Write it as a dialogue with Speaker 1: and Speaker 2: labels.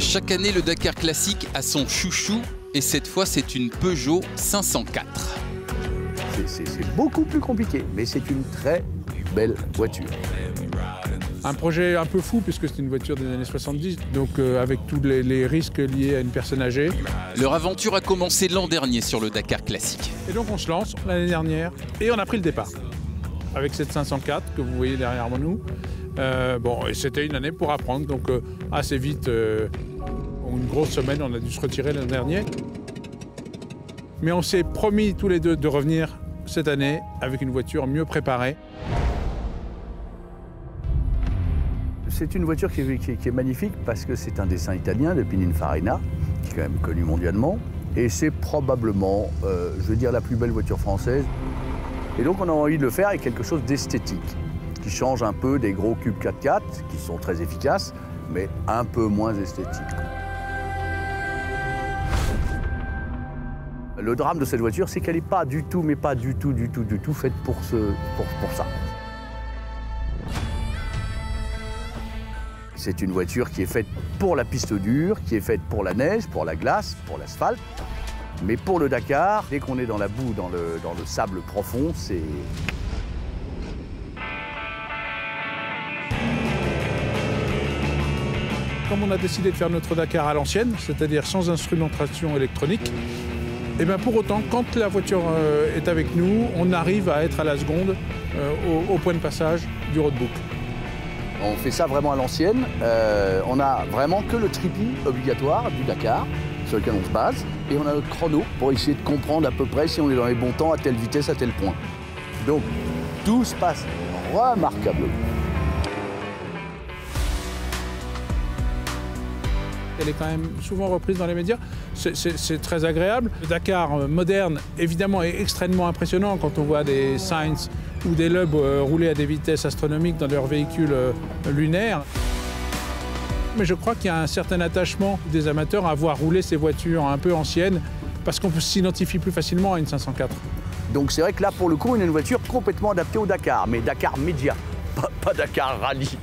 Speaker 1: Chaque année, le Dakar Classique a son chouchou et cette fois, c'est une Peugeot 504.
Speaker 2: C'est beaucoup plus compliqué, mais c'est une très belle voiture.
Speaker 3: Un projet un peu fou puisque c'est une voiture des années 70, donc avec tous les risques liés à une personne âgée.
Speaker 1: Leur aventure a commencé l'an dernier sur le Dakar Classique.
Speaker 3: Et donc on se lance l'année dernière et on a pris le départ avec cette 504 que vous voyez derrière nous. Et c'était une année pour apprendre, donc assez vite, en une grosse semaine, on a dû se retirer l'an dernier. Mais on s'est promis tous les deux de revenir cette année avec une voiture mieux préparée.
Speaker 2: C'est une voiture qui est magnifique parce que c'est un dessin italien de Pininfarina, qui est quand même connu mondialement. Et c'est probablement, je veux dire, la plus belle voiture française. Et donc on a envie de le faire avec quelque chose d'esthétique, qui change un peu des gros cubes 4x4, qui sont très efficaces, mais un peu moins esthétiques. Le drame de cette voiture, c'est qu'elle n'est pas du tout, mais pas du tout faite pour ça. C'est une voiture qui est faite pour la piste dure, qui est faite pour la neige, pour la glace, pour l'asphalte. Mais pour le Dakar, dès qu'on est dans la boue, dans le sable profond, c'est...
Speaker 3: Comme on a décidé de faire notre Dakar à l'ancienne, c'est-à-dire sans instrumentation électronique, et bien pour autant, quand la voiture est avec nous, on arrive à être à la seconde au point de passage du roadbook.
Speaker 2: On fait ça vraiment à l'ancienne. On n'a vraiment que le tripi obligatoire du Dakar, sur lequel on se base, et on a notre chrono pour essayer de comprendre à peu près si on est dans les bons temps, à telle vitesse, à tel point. Donc, tout se passe remarquablement.
Speaker 3: Elle est quand même souvent reprise dans les médias. C'est très agréable. Le Dakar moderne, évidemment, est extrêmement impressionnant quand on voit des Sainz ou des Loeb rouler à des vitesses astronomiques dans leurs véhicules lunaires. Mais je crois qu'il y a un certain attachement des amateurs à voir rouler ces voitures un peu anciennes parce qu'on s'identifie plus facilement à une 504.
Speaker 2: Donc c'est vrai que là, pour le coup, on a une voiture complètement adaptée au Dakar, mais Dakar média, pas Dakar rallye.